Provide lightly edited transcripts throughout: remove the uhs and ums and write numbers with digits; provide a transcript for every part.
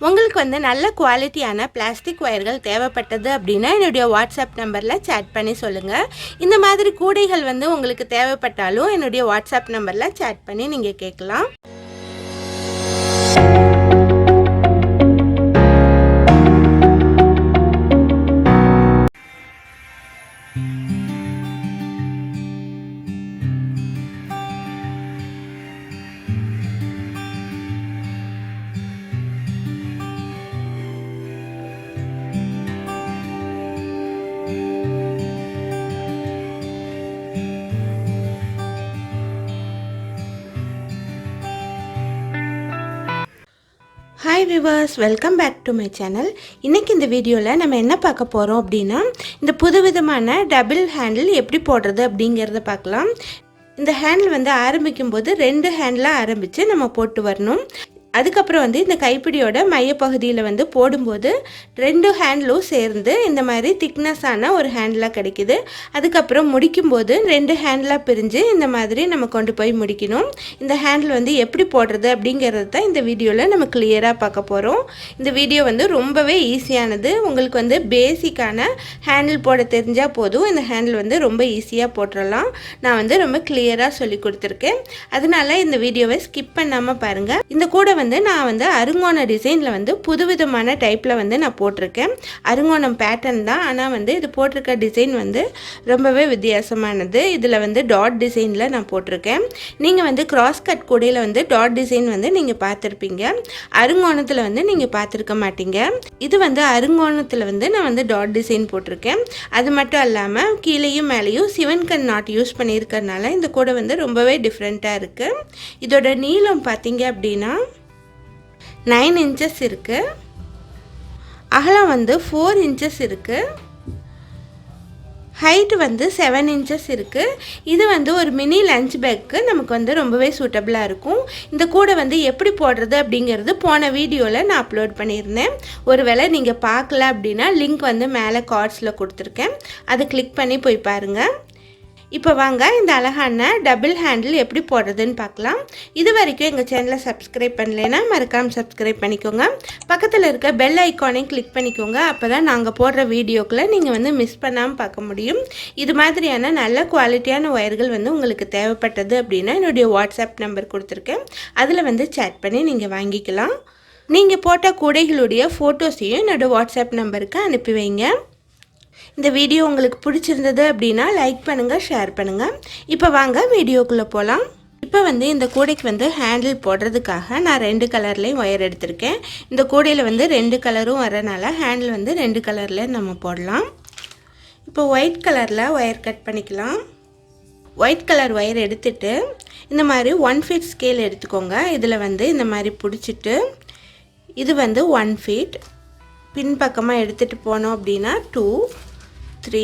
உங்களுக்கு வந்து நல்ல குவாலிட்டியான பிளாஸ்டிக் ஒயர்கள் தேவைப்பட்டது அப்படின்னா என்னுடைய வாட்ஸ்அப் நம்பரில் சேட் பண்ணி சொல்லுங்கள். இந்த மாதிரி கூடைகள் வந்து உங்களுக்கு தேவைப்பட்டாலும் என்னுடைய வாட்ஸ்அப் நம்பரில் சேட் பண்ணி நீங்கள் கேட்கலாம். Hi viewers, welcome back to my channel. இன்றைக்கி இந்த வீடியோவில் நம்ம என்ன பார்க்க போகிறோம் அப்படின்னா, இந்த புதுவிதமான டபுள் ஹேண்டில் எப்படி போடுறது அப்படிங்கிறத பார்க்கலாம். இந்த ஹேண்டில் வந்து ஆரம்பிக்கும்போது 2 ஹேண்டிலாக ஆரம்பித்து நம்ம போட்டு வரணும். அதுக்கப்புறம் வந்து இந்த கைப்பிடியோட மையப்பகுதியில் வந்து போடும்போது 2 ஹேண்டிலும் சேர்ந்து இந்த மாதிரி திக்னஸான ஒரு ஹேண்டிலாக கிடைக்கிது. அதுக்கப்புறம் முடிக்கும்போது 2 ஹேண்டிலாக பிரிஞ்சு இந்த மாதிரி நம்ம கொண்டு போய் முடிக்கணும். இந்த ஹேண்டில் வந்து எப்படி போடுறது அப்படிங்கிறது தான் இந்த வீடியோவில் நம்ம கிளியராக பார்க்க போகிறோம். இந்த வீடியோ வந்து ரொம்பவே ஈஸியானது. உங்களுக்கு வந்து பேசிக்கான ஹேண்டில் போட தெரிஞ்சால் போதும், இந்த ஹேண்டில் வந்து ரொம்ப ஈஸியாக போட்டுடலாம். நான் வந்து ரொம்ப கிளியராக சொல்லி கொடுத்துருக்கேன். அதனால இந்த வீடியோவை ஸ்கிப் பண்ணாமல் பாருங்கள். இந்த கூட வந்து நான் வந்து அருங்கோண டிசைனில் வந்து புதுவிதமான டைப்பில் வந்து நான் போட்டிருக்கேன். அருங்கோணம் பேட்டர்ன் தான், ஆனால் வந்து இது போட்டிருக்க டிசைன் வந்து ரொம்பவே வித்தியாசமானது. இதில் வந்து டாட் டிசைனில் நான் போட்டிருக்கேன். நீங்கள் வந்து கிராஸ் கட் கூடையில் வந்து டாட் டிசைன் வந்து நீங்கள் பார்த்துருப்பீங்க, அருங்கோணத்தில் வந்து நீங்கள் பார்த்துருக்க மாட்டீங்க. இது வந்து அருங்கோணத்தில் வந்து நான் வந்து டாட் டிசைன் போட்டிருக்கேன். அது மட்டும் இல்லாமல் கீழேயும் மேலேயும் சிவன்கண் நாட் யூஸ் பண்ணியிருக்கிறதுனால இந்த கூடை வந்து ரொம்பவே டிஃப்ரெண்ட்டாக இருக்குது. இதோட நீளம் பார்த்தீங்க அப்படின்னா 9 inches இருக்குது. அகலம் வந்து 4 inches இருக்குது. ஹைட் வந்து 7 inches இருக்குது. இது வந்து ஒரு மினி லஞ்ச் பேக்கு நமக்கு வந்து ரொம்பவே சூட்டபிளாக இருக்கும். இந்த கூடை வந்து எப்படி போடுறது அப்படிங்கிறது போன வீடியோவில் நான் அப்லோட் பண்ணியிருந்தேன். ஒருவேளை நீங்கள் பார்க்கல அப்படின்னா லிங்க் வந்து மேலே கார்ட்ஸில் கொடுத்துருக்கேன், அதை கிளிக் பண்ணி போய் பாருங்கள். இப்போ வாங்க இந்த அழகான டபுள் ஹேண்டில் எப்படி போடுறதுன்னு பார்க்கலாம். இது வரைக்கும் எங்கள் சேனலை சப்ஸ்கிரைப் பண்ணலைன்னா மறக்காமல் சப்ஸ்கிரைப் பண்ணிக்கோங்க. பக்கத்தில் இருக்க பெல் ஐக்கானையும் கிளிக் பண்ணிக்கோங்க. அப்போ தான் நாங்கள் போடுற வீடியோக்களை நீங்கள் வந்து மிஸ் பண்ணாமல் பார்க்க முடியும். இது மாதிரியான நல்ல குவாலிட்டியான ஒயர்கள் வந்து உங்களுக்கு தேவைப்பட்டது அப்படின்னா என்னுடைய வாட்ஸ்அப் நம்பர் கொடுத்துருக்கேன், அதில் வந்து சேட் பண்ணி நீங்கள் வாங்கிக்கலாம். நீங்கள் போட்ட கூடைகளுடைய ஃபோட்டோஸையும் என்னோடய வாட்ஸ்அப் நம்பருக்கு அனுப்பி வைங்க. இந்த வீடியோ உங்களுக்கு பிடிச்சிருந்தது அப்படின்னா லைக் பண்ணுங்கள், ஷேர் பண்ணுங்கள். இப்போ வாங்க வீடியோக்குள்ளே போகலாம். இப்போ வந்து இந்த கூடைக்கு வந்து ஹேண்டில் போடுறதுக்காக நான் 2 கலர்லேயும் ஒயர் எடுத்திருக்கேன். இந்த கூடையில் வந்து 2 கலரும் வரனால ஹேண்டில் வந்து 2 கலரில் நம்ம போடலாம். இப்போ ஒயிட் கலரில் ஒயர் கட் பண்ணிக்கலாம். ஒயிட் கலர் ஒயர் எடுத்துட்டு இந்த மாதிரி 1 feet ஸ்கேல் எடுத்துக்கோங்க. இதில் வந்து இந்த மாதிரி பிடிச்சிட்டு இது வந்து 1 feet பின்பக்கமாக எடுத்துகிட்டு போனோம் அப்படின்னா 2, 3,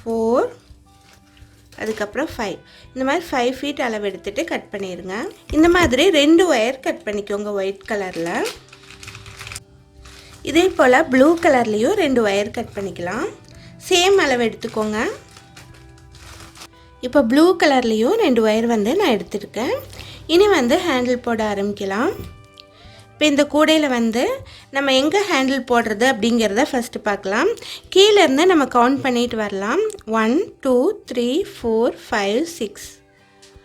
4, அதுக்கப்புறம் 5, இந்த மாதிரி 5 feet அளவு எடுத்துகிட்டு கட் பண்ணிடுங்க. இந்த மாதிரி 2 ஒயர் கட் பண்ணிக்கோங்க ஒயிட் கலரில். இதே போல் ப்ளூ கலர்லேயும் 2 ஒயர் கட் பண்ணிக்கலாம். சேம் அளவு எடுத்துக்கோங்க. இப்போ ப்ளூ கலர்லேயும் 2 ஒயர் வந்து நான் எடுத்துருக்கேன். இனி வந்து ஹேண்டில் போட ஆரம்பிக்கலாம். இப்போ இந்த கூடையில் வந்து நம்ம எங்கே ஹேண்டில் போடுறது அப்படிங்கிறத ஃபஸ்ட்டு பார்க்கலாம். கீழேருந்து நம்ம கவுண்ட் பண்ணிட்டு வரலாம். 1, 2, 3, 4, 5, 6.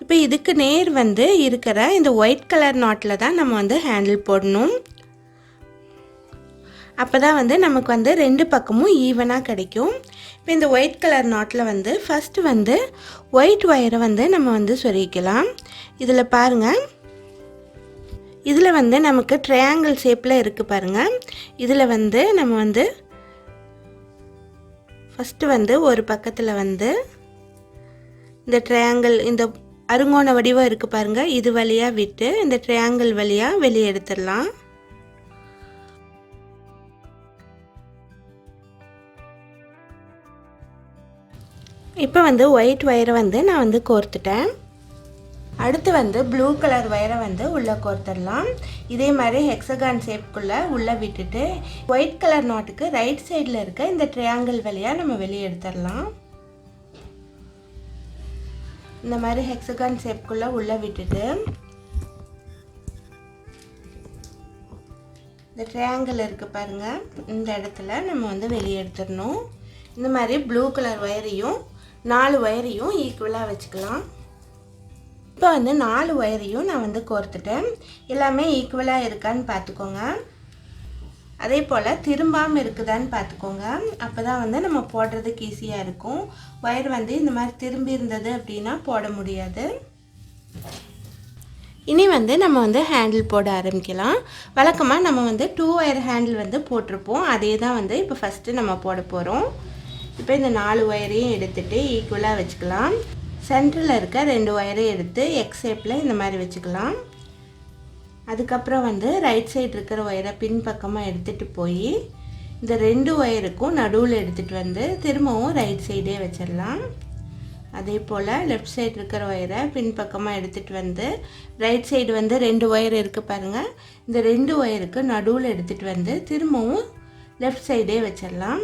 இப்போ இதுக்கு நேர் வந்து இருக்கிற இந்த ஒயிட் கலர் நாட்டில் தான் நம்ம வந்து ஹேண்டில் போடணும். அப்போ தான் வந்து நமக்கு வந்து 2 பக்கமும் ஈவனாக கிடைக்கும். இப்போ இந்த ஒயிட் கலர் நாட்டில் வந்து ஃபஸ்ட்டு வந்து ஒயிட் ஒயரை வந்து நம்ம வந்து சொருகிக்கலாம். இதில் பாருங்கள், இதில் வந்து நமக்கு ட்ரையாங்கிள் ஷேப்பில் இருக்குது பாருங்கள். இதில் வந்து நம்ம வந்து ஃபஸ்ட்டு வந்து ஒரு பக்கத்தில் வந்து இந்த ட்ரையாங்கிள், இந்த அருங்கோண வடிவம் இருக்குது பாருங்கள், இது வழியாக விட்டு இந்த ட்ரையாங்கிள் வழியாக வெளியே எடுத்துடலாம். இப்போ வந்து ஒயிட் ஒயரை வந்து நான் வந்து கோர்த்துட்டேன். அடுத்து வந்து ப்ளூ கலர் ஒயரை வந்து உள்ளே கோர்த்துடலாம். இதே மாதிரி ஹெக்ஸகான் ஷேப்புக்குள்ளே உள்ளே விட்டுட்டு ஒயிட் கலர் நாட்டுக்கு ரைட் சைடில் இருக்க இந்த ட்ரையாங்கிள் வழியாக நம்ம வெளியே எடுத்துடலாம். இந்த மாதிரி ஹெக்ஸகான் ஷேப்புக்குள்ளே உள்ளே விட்டுட்டு இந்த ட்ரையாங்கிள் இருக்குது பாருங்கள், இந்த இடத்துல நம்ம வந்து வெளியே எடுத்துடணும். இந்த மாதிரி ப்ளூ கலர் ஒயரையும் 4 ஒயரையும் ஈக்குவலாக வச்சுக்கலாம். இப்போ வந்து 4 ஒயரையும் நான் வந்து கோர்த்துட்டேன். எல்லாமே ஈக்குவலாக இருக்கான்னு பார்த்துக்கோங்க. அதே போல் திரும்பாமல் இருக்குதான்னு பார்த்துக்கோங்க. அப்போ தான் வந்து நம்ம போடுறதுக்கு ஈஸியாக இருக்கும். ஒயர் வந்து இந்த மாதிரி திரும்பி இருந்தது அப்படின்னா போட முடியாது. இனி வந்து நம்ம வந்து ஹேண்டில் போட ஆரம்பிக்கலாம். வழக்கமாக நம்ம வந்து 2 ஒயர் ஹேண்டில் வந்து போட்டிருப்போம். அதே தான் வந்து இப்போ ஃபஸ்ட்டு நம்ம போட போகிறோம். இப்போ இந்த 4 ஒயரையும் எடுத்துகிட்டு ஈக்குவலாக வச்சுக்கலாம். சென்டரில் இருக்க 2 ஒயரையும் எடுத்து எக்ஸ் ஷேப்பில் இந்த மாதிரி வச்சுக்கலாம். அதுக்கப்புறம் வந்து ரைட் சைடு இருக்கிற ஒயரை பின்பக்கமாக எடுத்துகிட்டு போய் இந்த 2 ஒயருக்கும் நடுவில் எடுத்துகிட்டு வந்து திரும்பவும் ரைட் சைடே வச்சிடலாம். அதே போல் லெஃப்ட் சைடு இருக்கிற ஒயரை பின்பக்கமாக எடுத்துகிட்டு வந்து ரைட் சைடு வந்து 2 ஒயர் இருக்குது பாருங்கள், இந்த 2 ஒயருக்கு நடுவில் எடுத்துகிட்டு வந்து திரும்பவும் லெஃப்ட் சைடே வச்சிடலாம்.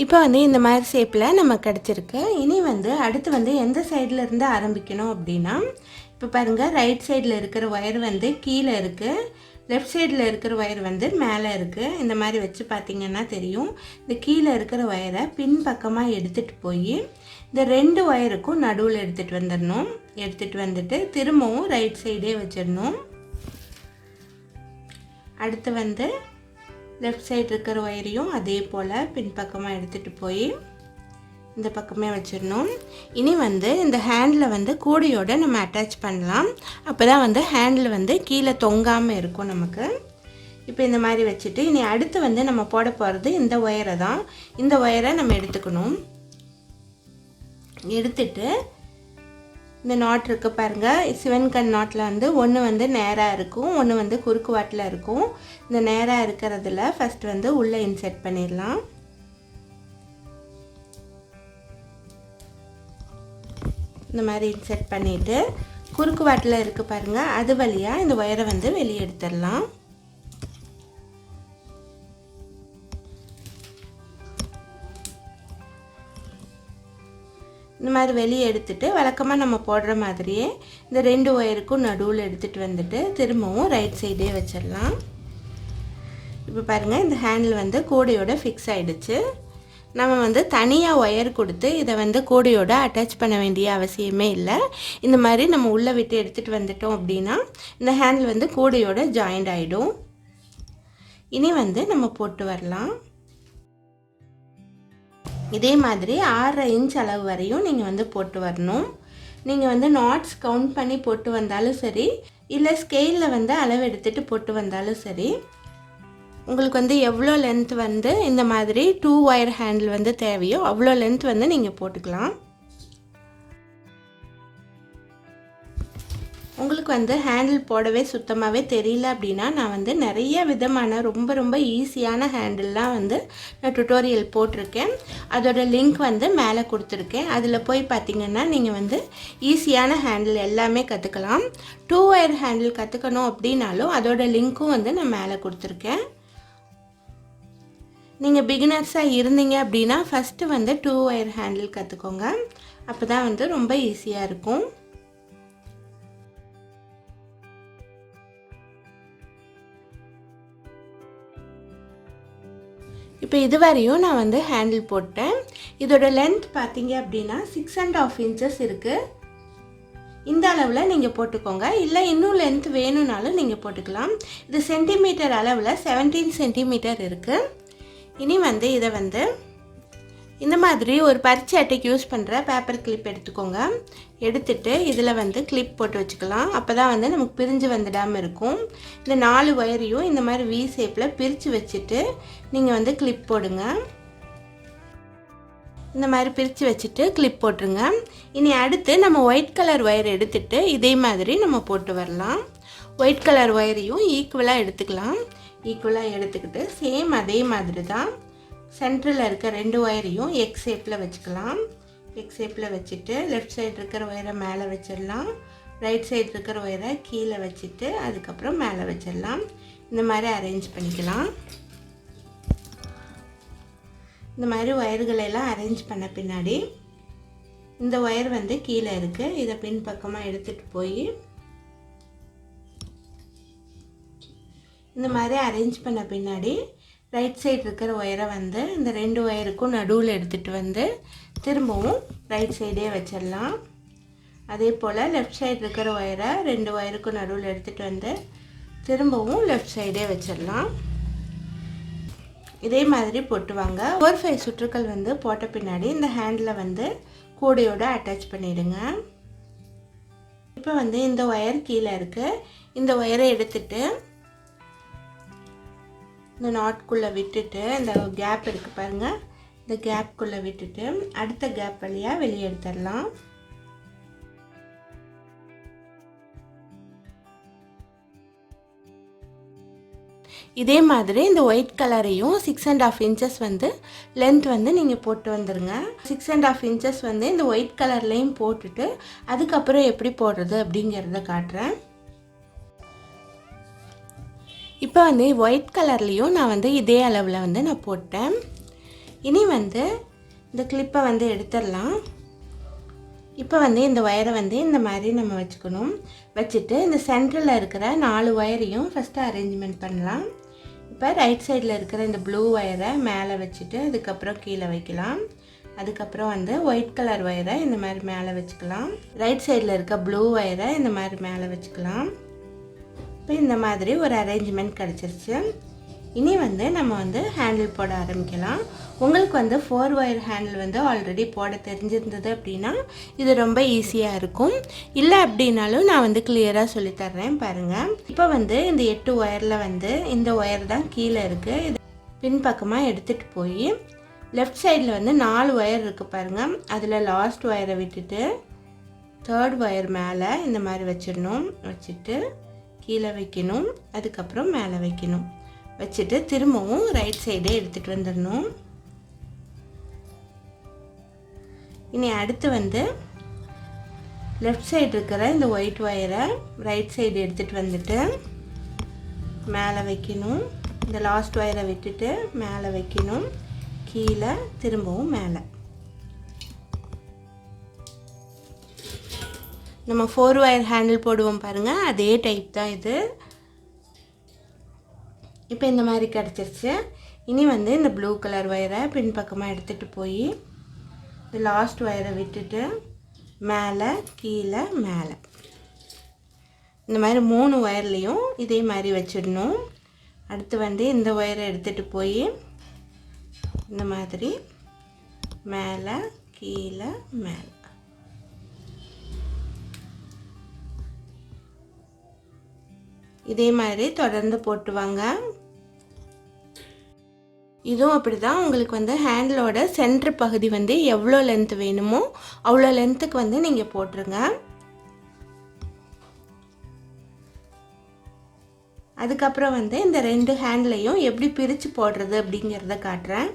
இப்போ வந்து இந்த மாதிரி ஷேப்பில் நம்ம கிடச்சிருக்கு. இனி வந்து அடுத்து வந்து எந்த சைடில் இருந்து ஆரம்பிக்கணும் அப்படின்னா, இப்போ பாருங்கள் ரைட் சைடில் இருக்கிற ஒயர் வந்து கீழே இருக்குது, லெஃப்ட் சைடில் இருக்கிற ஒயர் வந்து மேலே இருக்குது. இந்த மாதிரி வச்சு பார்த்திங்கன்னா தெரியும். இந்த கீழே இருக்கிற ஒயரை பின்பக்கமாக எடுத்துகிட்டு போய் இந்த 2 ஒயருக்கும் நடுவில் எடுத்துகிட்டு வந்துடணும். எடுத்துகிட்டு வந்துட்டு திரும்பவும் ரைட் சைடே வச்சிடணும். அடுத்து வந்து லெஃப்ட் சைடு இருக்கிற ஒயரையும் அதே போல் பின்பக்கமாக எடுத்துகிட்டு போய் இந்த பக்கமே வச்சிடணும். இனி வந்து இந்த ஹேண்டில் வந்து கூடையோடு நம்ம அட்டாச் பண்ணலாம். அப்போ தான் வந்து ஹேண்டில் வந்து கீழே தொங்காமல் இருக்கும் நமக்கு. இப்போ இந்த மாதிரி வச்சுட்டு இனி அடுத்து வந்து நம்ம போட போகிறது இந்த ஒயரை தான். இந்த ஒயரை நம்ம எடுத்துக்கணும். எடுத்துட்டு இந்த நாட் இருக்குது பாருங்கள், 7 கன் நாட்டில் வந்து ஒன்று வந்து நேராக இருக்கும், ஒன்று வந்து குறுக்கு வாட்டில் இருக்கும். இந்த நேராக இருக்கிறதுல ஃபஸ்ட் வந்து உள்ளே இன்செர்ட் பண்ணிடலாம். இந்த மாதிரி இன்செர்ட் பண்ணிவிட்டு குறுக்கு வாட்டில் இருக்குது பாருங்கள், அது வழியாக இந்த ஒயரை வந்து வெளியே எடுத்துடலாம். இந்த மாதிரி வெளியே எடுத்துகிட்டு வழக்கமாக நம்ம போடுற மாதிரியே இந்த 2 ஒயருக்கும் நடுவில் எடுத்துகிட்டு வந்துட்டு திரும்பவும் ரைட் சைடே வச்சிடலாம். இப்போ பாருங்கள் இந்த ஹேண்டில் வந்து கூடையோட ஃபிக்ஸ் ஆகிடுச்சு. நம்ம வந்து தனியாக ஒயர் கொடுத்து இதை வந்து கூடையோட அட்டாச் பண்ண வேண்டிய அவசியமே இல்லை. இந்த மாதிரி நம்ம உள்ளே விட்டு எடுத்துகிட்டு வந்துட்டோம் அப்படின்னா இந்த ஹேண்டில் வந்து கூடையோட ஜாயிண்ட் ஆகிடும். இனி வந்து நம்ம போட்டு வரலாம். இதே மாதிரி 6.5 இன்ச் அளவு வரையும் நீங்கள் வந்து போட்டு வரணும். நீங்கள் வந்து நாட்ஸ் கவுண்ட் பண்ணி போட்டு வந்தாலும் சரி, இல்லை ஸ்கேலில் வந்து அளவு எடுத்துகிட்டு போட்டு வந்தாலும் சரி, உங்களுக்கு வந்து எவ்வளோ லென்த் வந்து இந்த மாதிரி 2 ஒயர் ஹேண்டில் வந்து தேவையோ அவ்வளோ லென்த் வந்து நீங்கள் போட்டுக்கலாம். உங்களுக்கு வந்து ஹேண்டில் போடவே சுத்தமாகவே தெரியல அப்படின்னா நான் வந்து நிறைய விதமான ரொம்ப ஈஸியான ஹேண்டில்லாம் வந்து நான் டுட்டோரியல் போட்டிருக்கேன். அதோட லிங்க் வந்து மேலே கொடுத்துருக்கேன். அதில் போய் பார்த்திங்கன்னா நீங்கள் வந்து ஈஸியான ஹேண்டில் எல்லாமே கற்றுக்கலாம். 2 ஒயர் ஹேண்டில் கற்றுக்கணும் அப்படின்னாலும் அதோட லிங்க்கும் வந்து நான் மேலே கொடுத்துருக்கேன். நீங்கள் பிகினர்ஸாக இருந்தீங்க அப்படின்னா ஃபஸ்ட்டு வந்து 2 ஒயர் ஹேண்டில் கற்றுக்கோங்க. அப்போ தான் வந்து ரொம்ப ஈஸியாக இருக்கும். இப்போ இதுவரையும் நான் வந்து ஹேண்டில் போட்டேன். இதோட லென்த் பார்த்தீங்க அப்படின்னா 6.5 இன்ச்சஸ் இருக்குது. இந்த அளவில் நீங்கள் போட்டுக்கோங்க, இல்லை இன்னும் லென்த் வேணும்னாலும் நீங்கள் போட்டுக்கலாம். இது சென்டிமீட்டர் அளவில் 17 சென்டிமீட்டர் இருக்குது. இனி வந்து இதை வந்து இந்த மாதிரி ஒரு பரிச்சை அட்டைக்கு யூஸ் பண்ணுற பேப்பர் கிளிப் எடுத்துக்கோங்க. எடுத்துட்டு இதில் வந்து கிளிப் போட்டு வச்சுக்கலாம். அப்போ தான் வந்து நமக்கு பிரிஞ்சு வந்துடாமல் இருக்கும். இந்த 4 ஒயரையும் இந்த மாதிரி வி ஷேப்பில் பிரித்து வச்சுட்டு நீங்கள் வந்து கிளிப் போடுங்க. இந்த மாதிரி பிரித்து வச்சுட்டு கிளிப் போட்டுருங்க. இனி அடுத்து நம்ம ஒயிட் கலர் ஒயர் எடுத்துகிட்டு இதே மாதிரி நம்ம போட்டு வரலாம். ஒயிட் கலர் ஒயரையும் ஈக்குவலாக எடுத்துக்கலாம். ஈக்குவலாக எடுத்துக்கிட்டு சேம் அதே மாதிரி தான் சென்டரில் இருக்க 2 ஒயரையும் எக்ஸ் ஷேப்பில் வச்சுக்கலாம். எக்ஸ் ஷேப்பில் வச்சுட்டு லெஃப்ட் சைடு இருக்கிற ஒயரை மேலே வச்சிடலாம். ரைட் சைடு இருக்கிற ஒயரை கீழே வச்சுட்டு அதுக்கப்புறம் மேலே வச்சிடலாம். இந்த மாதிரி அரேஞ்ச் பண்ணிக்கலாம். இந்த மாதிரி ஒயர்களெல்லாம் அரேஞ்ச் பண்ண பின்னாடி இந்த ஒயர் வந்து கீழே இருக்குது, இதை பின் பக்கமாக எடுத்துகிட்டு போய் இந்த மாதிரி அரேஞ்ச் பண்ண பின்னாடி ரைட் சைடு இருக்கிற ஒயரை வந்து இந்த 2 ஒயருக்கும் நடுவில் எடுத்துகிட்டு வந்து திரும்பவும் ரைட் சைடே வச்சிடலாம். அதே போல் லெஃப்ட் சைடு இருக்கிற ஒயரை 2 ஒயருக்கும் நடுவில் எடுத்துகிட்டு வந்து திரும்பவும் லெஃப்ட் சைடே வச்சிடலாம். இதே மாதிரி போட்டுவாங்க. 4-5 சுற்றுக்கள் வந்து போட்ட பின்னாடி இந்த ஹேண்டில் வந்து கூடையோடு அட்டாச் பண்ணிவிடுங்க. இப்போ வந்து இந்த ஒயர் கீழே இருக்குது. இந்த ஒயரை எடுத்துட்டு இந்த நாட்குள்ளே விட்டுட்டு இந்த கேப் இருக்குது பாருங்கள், இந்த கேப்குள்ளே விட்டுட்டு அடுத்த கேப் வழியாக வெளியே எடுத்துடலாம். இதே மாதிரி இந்த ஒயிட் கலரையும் 6.5 இன்ச்சஸ் வந்து லென்த் வந்து நீங்கள் போட்டு வந்துடுங்க. 6.5 இன்ச்சஸ் வந்து இந்த ஒயிட் கலர்லேயும் போட்டுட்டு அதுக்கப்புறம் எப்படி போடுறது அப்படிங்கிறத காட்டுறேன். இப்போ வந்து ஒயிட் கலர்லேயும் நான் வந்து இதே அளவில் வந்து நான் போட்டேன். இனி வந்து இந்த கிளிப்பை வந்து எடுத்துடலாம். இப்போ வந்து இந்த ஒயரை வந்து இந்த மாதிரி நம்ம வச்சுக்கணும். வச்சுட்டு இந்த சென்டரில் இருக்கிற 4 ஒயரையும் ஃபஸ்ட்டு அரேஞ்ச்மெண்ட் பண்ணலாம். இப்போ ரைட் சைடில் இருக்கிற இந்த ப்ளூ ஒயரை மேலே வச்சுட்டு அதுக்கப்புறம் கீழே வைக்கலாம். அதுக்கப்புறம் வந்து ஒயிட் கலர் ஒயரை இந்த மாதிரி மேலே வச்சுக்கலாம். ரைட் சைடில் இருக்க ப்ளூ ஒயரை இந்த மாதிரி மேலே வச்சுக்கலாம். இப்போ இந்த மாதிரி ஒரு அரேஞ்ச்மெண்ட் கிடச்சிருச்சு. இனி வந்து நம்ம வந்து ஹேண்டில் போட ஆரம்பிக்கலாம். உங்களுக்கு வந்து 4 ஒயர் ஹேண்டில் வந்து ஆல்ரெடி போட தெரிஞ்சிருந்தது அப்படின்னா இது ரொம்ப ஈஸியாக இருக்கும். இல்லை அப்படின்னாலும் நான் வந்து கிளியராக சொல்லித்தர்றேன் பாருங்கள். இப்போ வந்து இந்த 8 ஒயரில் வந்து இந்த ஒயர் தான் கீழே இருக்குது. இது பின்பக்கமாக எடுத்துகிட்டு போய் லெஃப்ட் சைடில் வந்து 4 ஒயர் இருக்குது பாருங்கள். அதில் லாஸ்ட் ஒயரை விட்டுட்டு 3rd ஒயர் மேலே இந்த மாதிரி வச்சிடணும். வச்சுட்டு கீழே வைக்கணும். அதுக்கப்புறம் மேலே வைக்கணும். வச்சுட்டு திரும்பவும் ரைட் சைடே எடுத்துகிட்டு வந்துடணும். இனி அடுத்து வந்து லெஃப்ட் சைடு இருக்கிற இந்த ஒயிட் ஒயரை ரைட் சைடு எடுத்துகிட்டு வந்துட்டு மேலே வைக்கணும். இந்த லாஸ்ட் ஒயரை விட்டுட்டு மேலே வைக்கணும். கீழே திரும்பவும் மேலே. நம்ம 4 ஒயர் ஹேண்டில் போடுவோம் பாருங்கள், அதே டைப் தான் இது. இப்போ இந்த மாதிரி கிடச்சிருச்சு. இனி வந்து இந்த ப்ளூ கலர் ஒயரை பின்பக்கமாக எடுத்துகிட்டு போய் இந்த லாஸ்ட் ஒயரை விட்டுட்டு மேலே கீழே மேலே இந்த மாதிரி 3 ஒயர்லேயும் இதே மாதிரி வச்சிடணும். அடுத்து வந்து இந்த ஒயரை எடுத்துகிட்டு போய் இந்த மாதிரி மேலே கீழே மேலே இதே மாதிரி தொடர்ந்து போட்டுவாங்க. இதுவும் அப்படி தான். உங்களுக்கு வந்து ஹேண்டிலோட சென்டர் பகுதி வந்து எவ்வளோ லென்த் வேணுமோ அவ்வளோ லென்த்துக்கு வந்து நீங்கள் போட்டுருங்க. அதுக்கப்புறம் வந்து இந்த 2 ஹேண்ட்லையும் எப்படி பிரித்து போடுறது அப்படிங்கிறத காட்டுறேன்.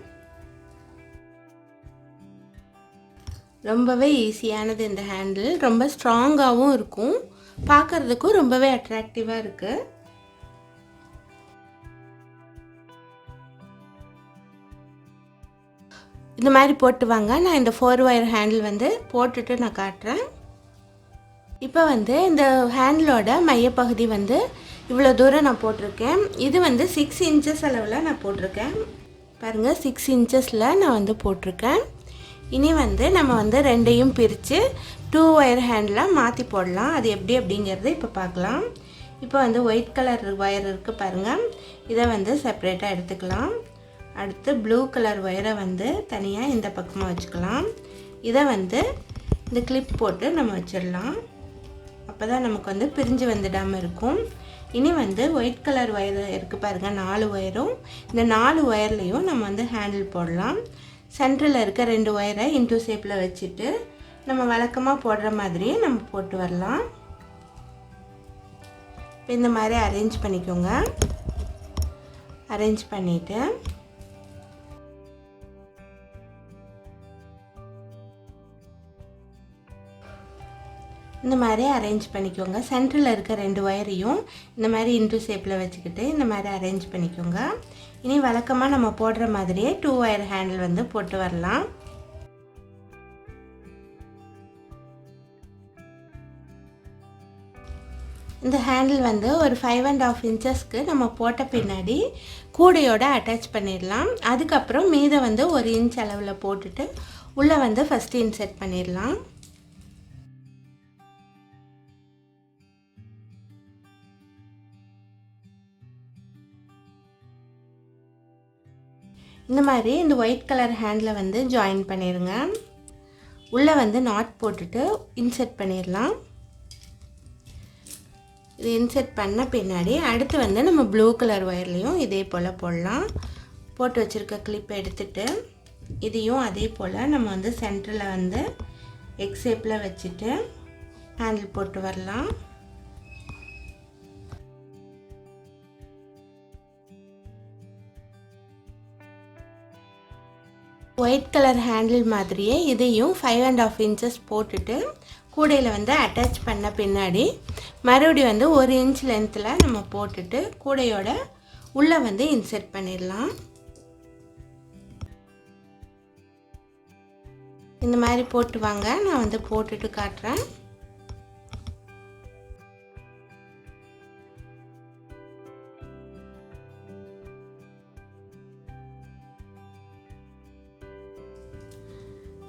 ரொம்பவே ஈஸியானது இந்த ஹேண்டில். ரொம்ப ஸ்ட்ராங்காகவும் இருக்கும். பார்க்குறதுக்கும் ரொம்பவே அட்ராக்டிவாக இருக்குது. இந்த மாதிரி போட்டு வாங்க. நான் இந்த 4 ஒயர் ஹேண்டில் வந்து போட்டுட்டு நான் காட்டுறேன். இப்போ வந்து இந்த ஹேண்டிலோட மையப்பகுதி வந்து இவ்வளோ தூரம் நான் போட்டிருக்கேன். இது வந்து 6 இன்ச்சஸ் அளவில் நான் போட்டிருக்கேன் பாருங்கள். 6 இன்ச்சஸில் நான் வந்து போட்டிருக்கேன். இனி வந்து நம்ம வந்து 2ஐயும் பிரித்து 2 ஒயர் ஹேண்டில் மாற்றி போடலாம். அது எப்படி அப்படிங்கிறது இப்போ பார்க்கலாம். இப்போ வந்து ஒயிட் கலர் ஒயர் இருக்குது பாருங்கள், இதை வந்து செப்பரேட்டாக எடுத்துக்கலாம். அடுத்து ப்ளூ கலர் ஒயரை வந்து தனியாக இந்த பக்கமாக வச்சுக்கலாம். இதை வந்து இந்த கிளிப் போட்டு நம்ம வச்சிடலாம். அப்போ தான் நமக்கு வந்து பிரிஞ்சு வந்துடாமல் இருக்கும். இனி வந்து ஒயிட் கலர் ஒயர் இருக்குது பாருங்கள், 4 ஒயரும். இந்த 4 ஒயர்லேயும் நம்ம வந்து ஹேண்டில் போடலாம். சென்டரில் இருக்க 2 ஒயரை இன்டூ ஷேப்பில் வச்சுட்டு நம்ம வழக்கமாக போடுற மாதிரியே நம்ம போட்டு வரலாம். இந்த மாதிரி அரேஞ்ச் பண்ணிக்கோங்க. அரேஞ்ச் பண்ணிவிட்டு இந்த மாதிரி அரேஞ்ச் பண்ணிக்கோங்க. சென்டரில் இருக்க 2 ஒயரையும் இந்த மாதிரி இன்டூ ஷேப்பில் வச்சுக்கிட்டு இந்த மாதிரி அரேஞ்ச் பண்ணிக்கோங்க. இனி வழக்கமாக நம்ம போடுற மாதிரியே 2 ஒயர் ஹேண்டில் வந்து போட்டு வரலாம். இந்த ஹேண்டில் வந்து ஒரு 5.5 இன்ச்சஸ்க்கு நம்ம போட்ட பின்னாடி கூடையோட அட்டாச் பண்ணிடலாம். அதுக்கப்புறம் மீதை வந்து 1 இன்ச் அளவில் போட்டுட்டு உள்ளே வந்து ஃபஸ்ட்டு இன்செர்ட் பண்ணிடலாம். இந்த மாதிரி இந்த ஒயிட் கலர் ஹேண்டில் வந்து ஜாயின் பண்ணிடுங்க. உள்ளே வந்து நாட் போட்டுட்டு இன்செர்ட் பண்ணிடலாம். இது இன்செர்ட் பண்ண பின்னாடி அடுத்து வந்து நம்ம ப்ளூ கலர் ஒயர்லேயும் இதே போல் போடலாம். போட்டு வச்சுருக்க கிளிப் எடுத்துட்டு இதையும் அதே போல் நம்ம வந்து சென்டரில் வந்து எக்ஸ் ஷேப்பில் வச்சுட்டு ஹேண்டில் போட்டு வரலாம். ஒயிட் கலர் ஹேண்டில் மாதிரியே இதையும் 5.5 இன்ச்சஸ் போட்டுட்டு கூடையில் வந்து அட்டாச் பண்ண பின்னாடி மறுபடியும் வந்து 1 இன்ச் லென்த்தில் நம்ம போட்டுட்டு கூடையோட உள்ளே வந்து இன்செர்ட் பண்ணிடலாம். இந்த மாதிரி போட்டு வாங்க, நான் வந்து போட்டுட்டு காட்டுறேன்.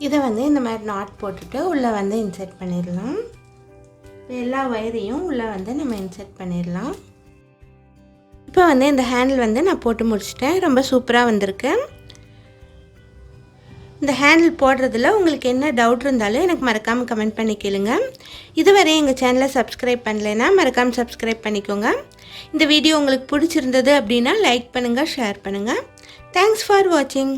இதை வந்து இந்த மாதிரி நாட் போட்டுட்டு உள்ளே வந்து இன்செர்ட் பண்ணிடலாம். எல்லா வயரையும் உள்ளே வந்து நம்ம இன்செர்ட் பண்ணிடலாம். இப்போ வந்து இந்த ஹேண்டில் வந்து நான் போட்டு முடிச்சிட்டேன். ரொம்ப சூப்பராக வந்திருக்கு. இந்த ஹேண்டில் போடுறதுல உங்களுக்கு என்ன டவுட் இருந்தாலும் எனக்கு மறக்காமல் கமெண்ட் பண்ணி கேளுங்க. இதுவரை எங்கள் சேனலை சப்ஸ்கிரைப் பண்ணலைன்னா மறக்காமல் சப்ஸ்கிரைப் பண்ணிக்கோங்க. இந்த வீடியோ உங்களுக்கு பிடிச்சிருந்தது அப்படின்னா லைக் பண்ணுங்கள், ஷேர் பண்ணுங்கள். தேங்க்ஸ் ஃபார் வாட்சிங்.